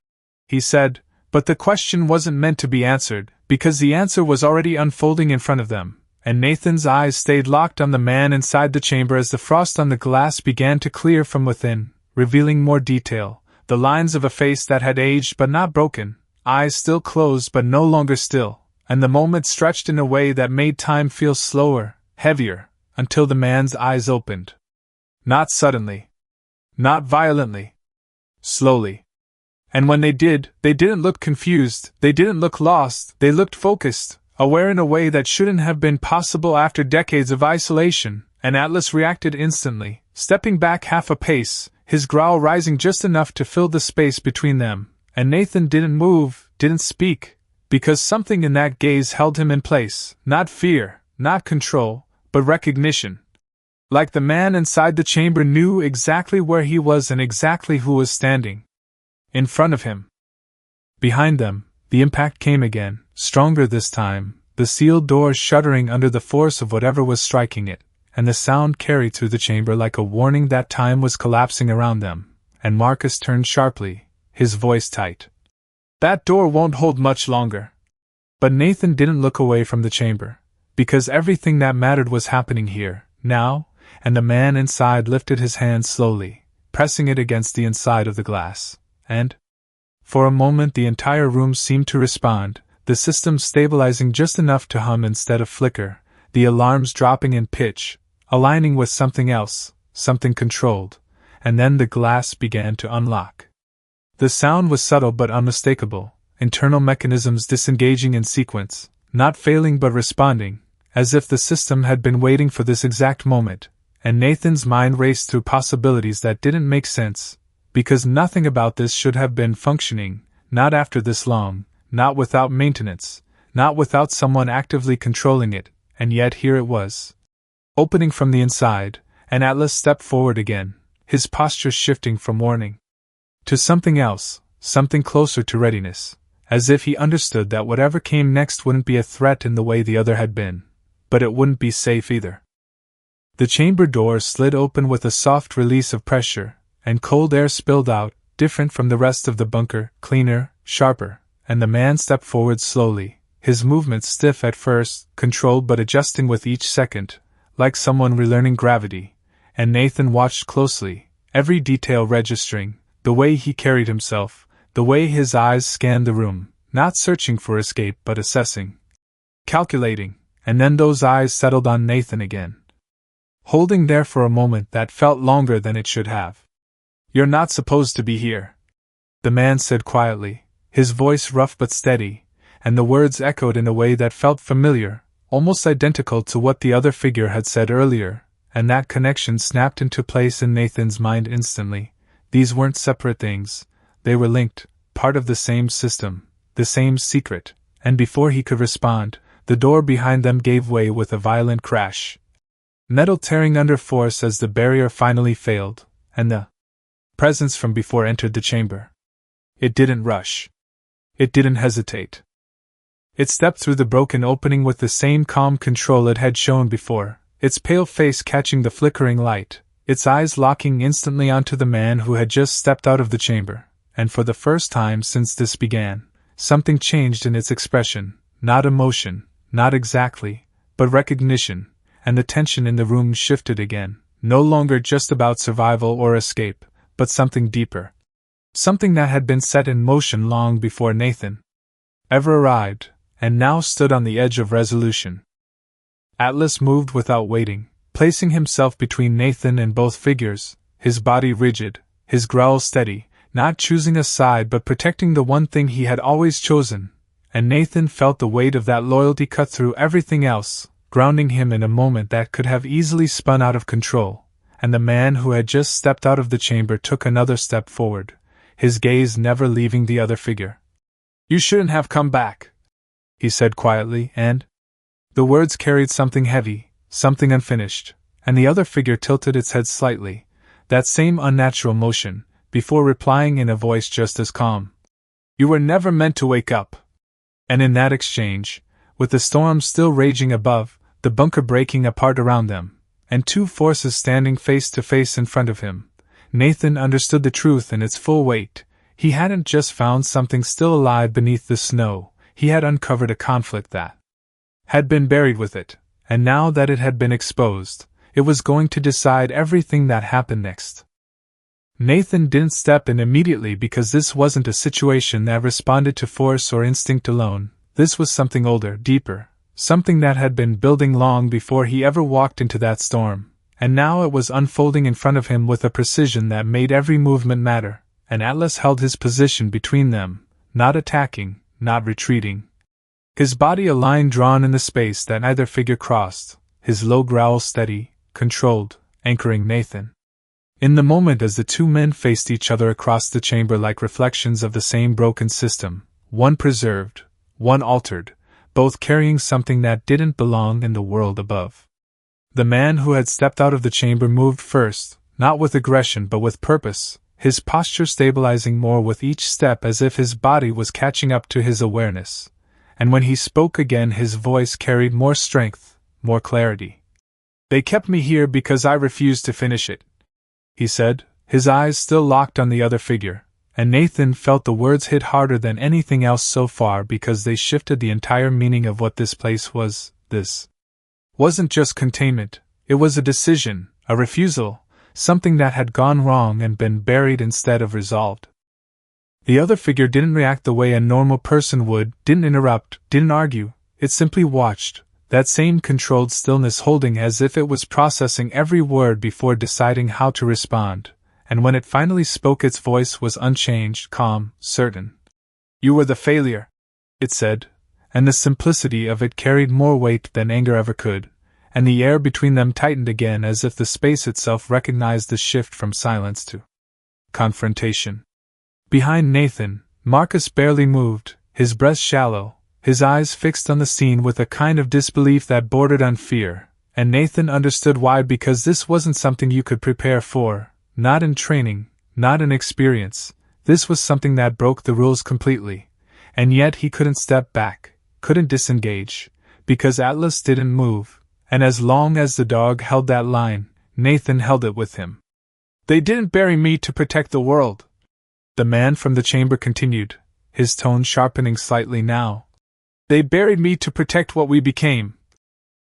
He said, but the question wasn't meant to be answered, because the answer was already unfolding in front of them, and Nathan's eyes stayed locked on the man inside the chamber as the frost on the glass began to clear from within, revealing more detail, the lines of a face that had aged but not broken, eyes still closed but no longer still, and the moment stretched in a way that made time feel slower, heavier, until the man's eyes opened. Not suddenly. Not violently. Slowly. And when they did, they didn't look confused, they didn't look lost, they looked focused, aware in a way that shouldn't have been possible after decades of isolation, and Atlas reacted instantly, stepping back half a pace, his growl rising just enough to fill the space between them, and Nathan didn't move, didn't speak, because something in that gaze held him in place, not fear, not control, but recognition. Like the man inside the chamber knew exactly where he was and exactly who was standing in front of him. Behind them, the impact came again, stronger this time, the sealed door shuddering under the force of whatever was striking it, and the sound carried through the chamber like a warning that time was collapsing around them, and Marcus turned sharply, his voice tight. That door won't hold much longer. But Nathan didn't look away from the chamber, because everything that mattered was happening here, now, and the man inside lifted his hand slowly, pressing it against the inside of the glass, and for a moment the entire room seemed to respond, the system stabilizing just enough to hum instead of flicker, the alarms dropping in pitch, aligning with something else, something controlled, and then the glass began to unlock. The sound was subtle but unmistakable, internal mechanisms disengaging in sequence, not failing but responding, as if the system had been waiting for this exact moment, and Nathan's mind raced through possibilities that didn't make sense, because nothing about this should have been functioning, not after this long, not without maintenance, not without someone actively controlling it, and yet here it was. Opening from the inside, and Atlas stepped forward again, his posture shifting from warning to something else, something closer to readiness, as if he understood that whatever came next wouldn't be a threat in the way the other had been, but it wouldn't be safe either. The chamber door slid open with a soft release of pressure, and cold air spilled out, different from the rest of the bunker, cleaner, sharper, and the man stepped forward slowly, his movements stiff at first, controlled but adjusting with each second, like someone relearning gravity, and Nathan watched closely, every detail registering, the way he carried himself, the way his eyes scanned the room, not searching for escape but assessing, calculating, and then those eyes settled on Nathan again, holding there for a moment that felt longer than it should have. You're not supposed to be here, the man said quietly, his voice rough but steady, and the words echoed in a way that felt familiar, almost identical to what the other figure had said earlier, and that connection snapped into place in Nathan's mind instantly. These weren't separate things, they were linked, part of the same system, the same secret, and before he could respond, the door behind them gave way with a violent crash. Metal tearing under force as the barrier finally failed, and the presence from before entered the chamber. It didn't rush. It didn't hesitate. It stepped through the broken opening with the same calm control it had shown before, its pale face catching the flickering light, its eyes locking instantly onto the man who had just stepped out of the chamber, and for the first time since this began, something changed in its expression, not emotion, not exactly, but recognition, and the tension in the room shifted again, no longer just about survival or escape, but something deeper. Something that had been set in motion long before Nathan ever arrived, and now stood on the edge of resolution. Atlas moved without waiting, placing himself between Nathan and both figures, his body rigid, his growl steady, not choosing a side but protecting the one thing he had always chosen, and Nathan felt the weight of that loyalty cut through everything else, grounding him in a moment that could have easily spun out of control. And the man who had just stepped out of the chamber took another step forward, his gaze never leaving the other figure. "You shouldn't have come back," he said quietly, and the words carried something heavy, something unfinished, and the other figure tilted its head slightly, that same unnatural motion, before replying in a voice just as calm. "You were never meant to wake up." And in that exchange, with the storm still raging above, the bunker breaking apart around them, and two forces standing face to face in front of him, Nathan understood the truth in its full weight. He hadn't just found something still alive beneath the snow, he had uncovered a conflict that had been buried with it, and now that it had been exposed, it was going to decide everything that happened next. Nathan didn't step in immediately because this wasn't a situation that responded to force or instinct alone. This was something older, deeper, something that had been building long before he ever walked into that storm, and now it was unfolding in front of him with a precision that made every movement matter, and Atlas held his position between them, not attacking, not retreating. His body a line drawn in the space that neither figure crossed, his low growl steady, controlled, anchoring Nathan. In the moment as the two men faced each other across the chamber like reflections of the same broken system, one preserved, one altered, both carrying something that didn't belong in the world above. The man who had stepped out of the chamber moved first, not with aggression but with purpose, his posture stabilizing more with each step as if his body was catching up to his awareness. And when he spoke again his voice carried more strength, more clarity. "They kept me here because I refused to finish it," he said, his eyes still locked on the other figure, and Nathan felt the words hit harder than anything else so far because they shifted the entire meaning of what this place was. This wasn't just containment, it was a decision, a refusal, something that had gone wrong and been buried instead of resolved. The other figure didn't react the way a normal person would, didn't interrupt, didn't argue, it simply watched, that same controlled stillness holding as if it was processing every word before deciding how to respond, and when it finally spoke its voice was unchanged, calm, certain. "You were the failure," it said, and the simplicity of it carried more weight than anger ever could, and the air between them tightened again as if the space itself recognized the shift from silence to confrontation. Behind Nathan, Marcus barely moved, his breast shallow, his eyes fixed on the scene with a kind of disbelief that bordered on fear, and Nathan understood why because this wasn't something you could prepare for, not in training, not in experience, this was something that broke the rules completely, and yet he couldn't step back, couldn't disengage, because Atlas didn't move, and as long as the dog held that line, Nathan held it with him. "They didn't bury me to protect the world," the man from the chamber continued, his tone sharpening slightly now. "They buried me to protect what we became."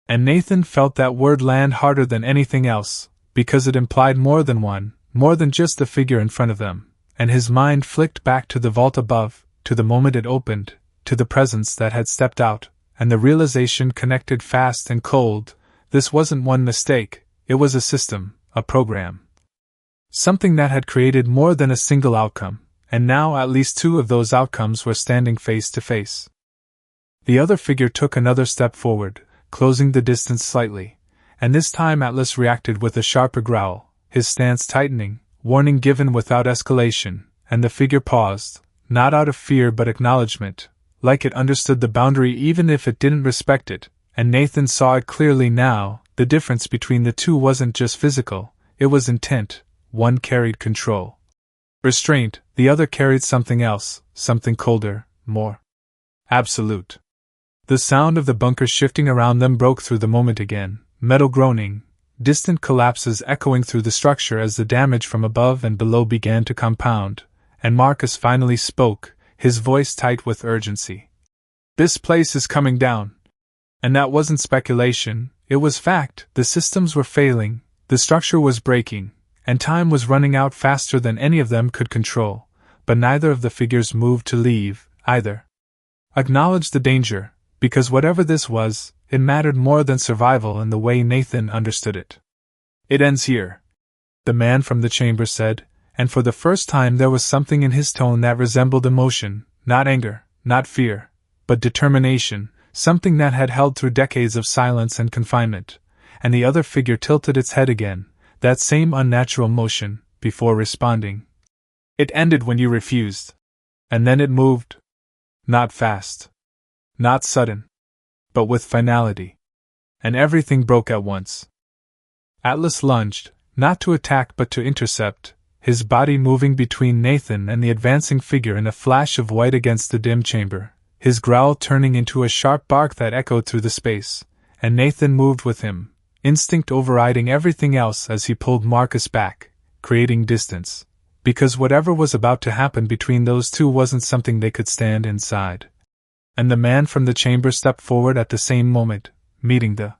And Nathan felt that word land harder than anything else, because it implied more than one, more than just the figure in front of them, and his mind flicked back to the vault above, to the moment it opened, to the presence that had stepped out, and the realization connected fast and cold. This wasn't one mistake, it was a system, a program. Something that had created more than a single outcome, and now at least two of those outcomes were standing face to face. The other figure took another step forward, closing the distance slightly, and this time Atlas reacted with a sharper growl, his stance tightening, warning given without escalation, and the figure paused, not out of fear but acknowledgement, like it understood the boundary even if it didn't respect it, and Nathan saw it clearly now. The difference between the two wasn't just physical, it was intent. One carried control, restraint, the other carried something else, something colder, more absolute. The sound of the bunker shifting around them broke through the moment again, metal groaning, distant collapses echoing through the structure as the damage from above and below began to compound, and Marcus finally spoke, his voice tight with urgency. "This place is coming down." And that wasn't speculation, it was fact. The systems were failing, the structure was breaking, and time was running out faster than any of them could control, but neither of the figures moved to leave, either. Acknowledge the danger, because whatever this was, it mattered more than survival in the way Nathan understood it. "It ends here," the man from the chamber said, and for the first time there was something in his tone that resembled emotion, not anger, not fear, but determination, something that had held through decades of silence and confinement. And the other figure tilted its head again, that same unnatural motion, before responding. It ended when you refused. And then it moved. Not fast. Not sudden. But with finality. And everything broke at once. Atlas lunged, not to attack but to intercept, his body moving between Nathan and the advancing figure in a flash of white against the dim chamber, his growl turning into a sharp bark that echoed through the space, and Nathan moved with him, instinct overriding everything else as he pulled Marcus back, creating distance, because whatever was about to happen between those two wasn't something they could stand inside. And the man from the chamber stepped forward at the same moment, meeting the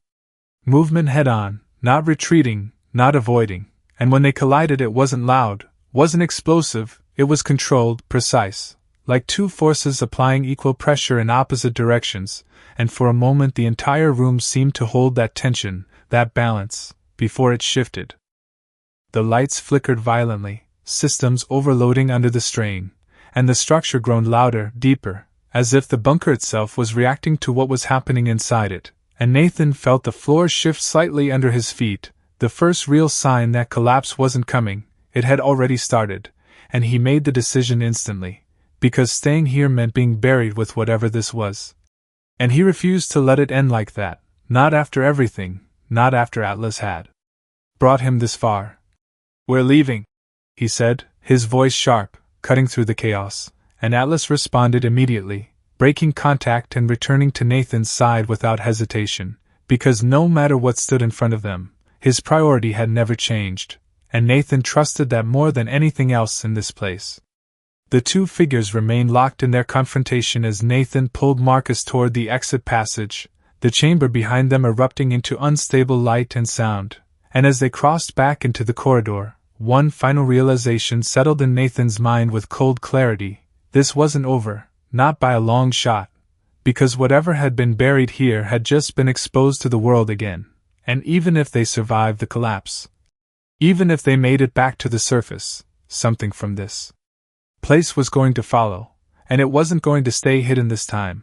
movement head-on, not retreating, not avoiding, and when they collided it wasn't loud, wasn't explosive, it was controlled, precise, like two forces applying equal pressure in opposite directions, and for a moment the entire room seemed to hold that tension, that balance, before it shifted. The lights flickered violently, systems overloading under the strain, and the structure groaned louder, deeper, as if the bunker itself was reacting to what was happening inside it, and Nathan felt the floor shift slightly under his feet, the first real sign that collapse wasn't coming. It had already started, and he made the decision instantly, because staying here meant being buried with whatever this was. And he refused to let it end like that, not after everything, not after Atlas had brought him this far. "We're leaving," he said, his voice sharp, cutting through the chaos, and Atlas responded immediately, breaking contact and returning to Nathan's side without hesitation, because no matter what stood in front of them, his priority had never changed, and Nathan trusted that more than anything else in this place. The two figures remained locked in their confrontation as Nathan pulled Marcus toward the exit passage, the chamber behind them erupting into unstable light and sound, and as they crossed back into the corridor, one final realization settled in Nathan's mind with cold clarity: this wasn't over, not by a long shot, because whatever had been buried here had just been exposed to the world again. And even if they survived the collapse, even if they made it back to the surface, something from this place was going to follow, and it wasn't going to stay hidden this time.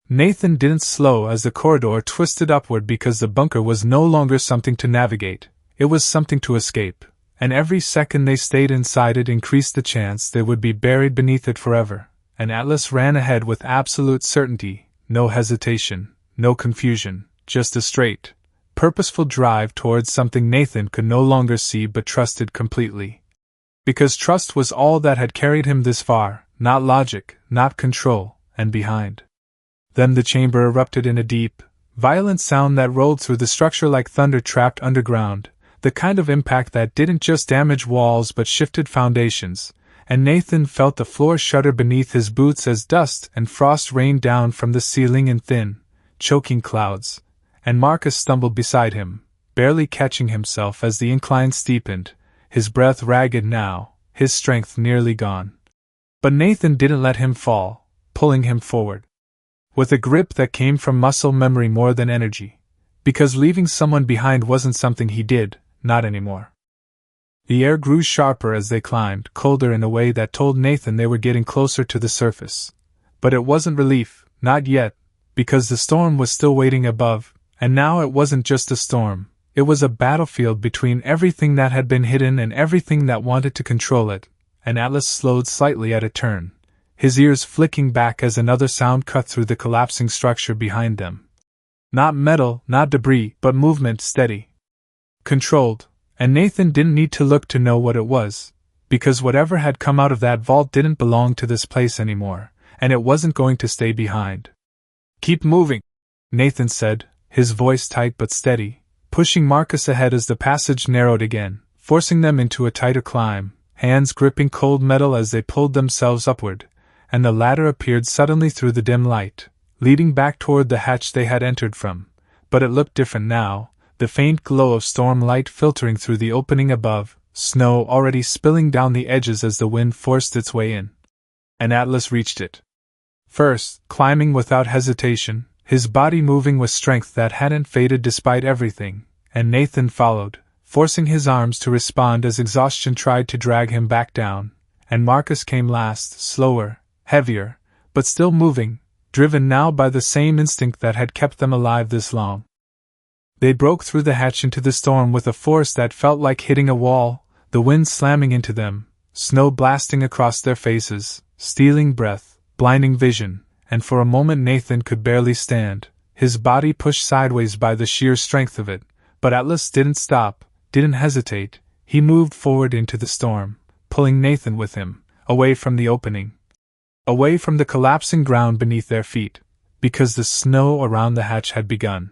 Nathan didn't slow as the corridor twisted upward because the bunker was no longer something to navigate, it was something to escape, and every second they stayed inside it increased the chance they would be buried beneath it forever, and Atlas ran ahead with absolute certainty, no hesitation, no confusion, just a straight, purposeful drive towards something Nathan could no longer see but trusted completely. Because trust was all that had carried him this far, not logic, not control, and behind them the chamber erupted in a deep, violent sound that rolled through the structure like thunder trapped underground, the kind of impact that didn't just damage walls but shifted foundations, and Nathan felt the floor shudder beneath his boots as dust and frost rained down from the ceiling in thin, choking clouds. And Marcus stumbled beside him, barely catching himself as the incline steepened, his breath ragged now, his strength nearly gone. But Nathan didn't let him fall, pulling him forward, with a grip that came from muscle memory more than energy, because leaving someone behind wasn't something he did, not anymore. The air grew sharper as they climbed, colder in a way that told Nathan they were getting closer to the surface. But it wasn't relief, not yet, because the storm was still waiting above. And now it wasn't just a storm, it was a battlefield between everything that had been hidden and everything that wanted to control it, and Atlas slowed slightly at a turn, his ears flicking back as another sound cut through the collapsing structure behind them. Not metal, not debris, but movement steady, controlled, and Nathan didn't need to look to know what it was, because whatever had come out of that vault didn't belong to this place anymore, and it wasn't going to stay behind. "Keep moving," Nathan said, his voice tight but steady, pushing Marcus ahead as the passage narrowed again, forcing them into a tighter climb, hands gripping cold metal as they pulled themselves upward, and the ladder appeared suddenly through the dim light, leading back toward the hatch they had entered from. But it looked different now, the faint glow of storm light filtering through the opening above, snow already spilling down the edges as the wind forced its way in. And Atlas reached it. First, climbing without hesitation, his body moving with strength that hadn't faded despite everything, and Nathan followed, forcing his arms to respond as exhaustion tried to drag him back down, and Marcus came last, slower, heavier, but still moving, driven now by the same instinct that had kept them alive this long. They broke through the hatch into the storm with a force that felt like hitting a wall, the wind slamming into them, snow blasting across their faces, stealing breath, blinding vision, and for a moment Nathan could barely stand, his body pushed sideways by the sheer strength of it. But Atlas didn't stop, didn't hesitate. He moved forward into the storm, pulling Nathan with him, away from the opening, away from the collapsing ground beneath their feet, because the snow around the hatch had begun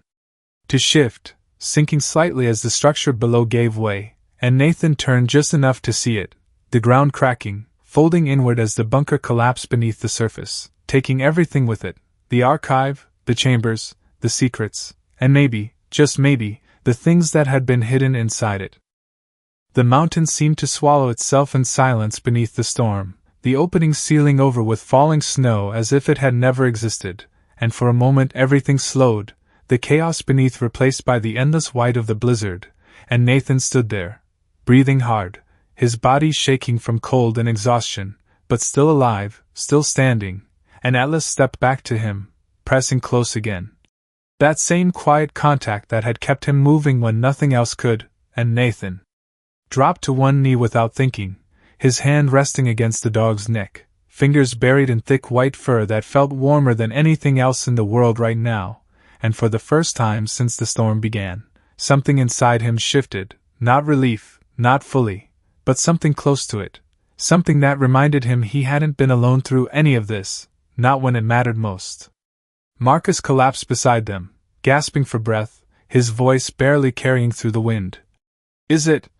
to shift, sinking slightly as the structure below gave way, and Nathan turned just enough to see it, the ground cracking, folding inward as the bunker collapsed beneath the surface, taking everything with it, the archive, the chambers, the secrets, and maybe, just maybe, the things that had been hidden inside it. The mountain seemed to swallow itself in silence beneath the storm, the opening sealing over with falling snow as if it had never existed, and for a moment everything slowed, the chaos beneath replaced by the endless white of the blizzard, and Nathan stood there, breathing hard, his body shaking from cold and exhaustion, but still alive, still standing, and Atlas stepped back to him, pressing close again. That same quiet contact that had kept him moving when nothing else could, and Nathan dropped to one knee without thinking, his hand resting against the dog's neck, fingers buried in thick white fur that felt warmer than anything else in the world right now, and for the first time since the storm began, something inside him shifted, not relief, not fully, but something close to it, something that reminded him he hadn't been alone through any of this, not when it mattered most. Marcus collapsed beside them, gasping for breath, his voice barely carrying through the wind. "Is it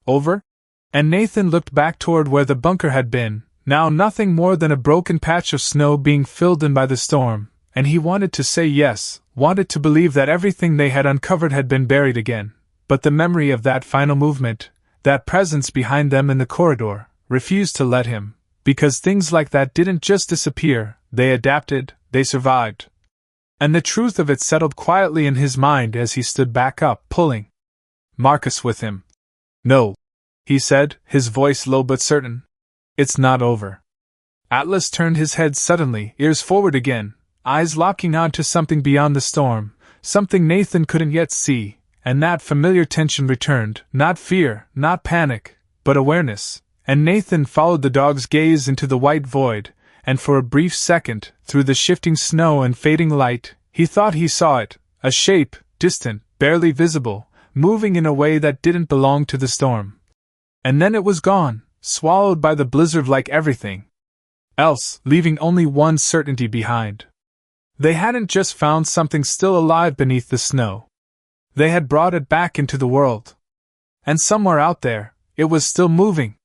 over?" And Nathan looked back toward where the bunker had been, now nothing more than a broken patch of snow being filled in by the storm, and he wanted to say yes, wanted to believe that everything they had uncovered had been buried again, but the memory of that final movement, that presence behind them in the corridor, refused to let him, because things like that didn't just disappear, they adapted, they survived. And the truth of it settled quietly in his mind as he stood back up, pulling Marcus with him. "No," he said, his voice low but certain. "It's not over." Atlas turned his head suddenly, ears forward again, eyes locking on to something beyond the storm, something Nathan couldn't yet see, and that familiar tension returned, not fear, not panic, but awareness, and Nathan followed the dog's gaze into the white void, and for a brief second, through the shifting snow and fading light, he thought he saw it, a shape, distant, barely visible, moving in a way that didn't belong to the storm. And then it was gone, swallowed by the blizzard like everything else, leaving only one certainty behind. They hadn't just found something still alive beneath the snow. They had brought it back into the world. And somewhere out there, it was still moving.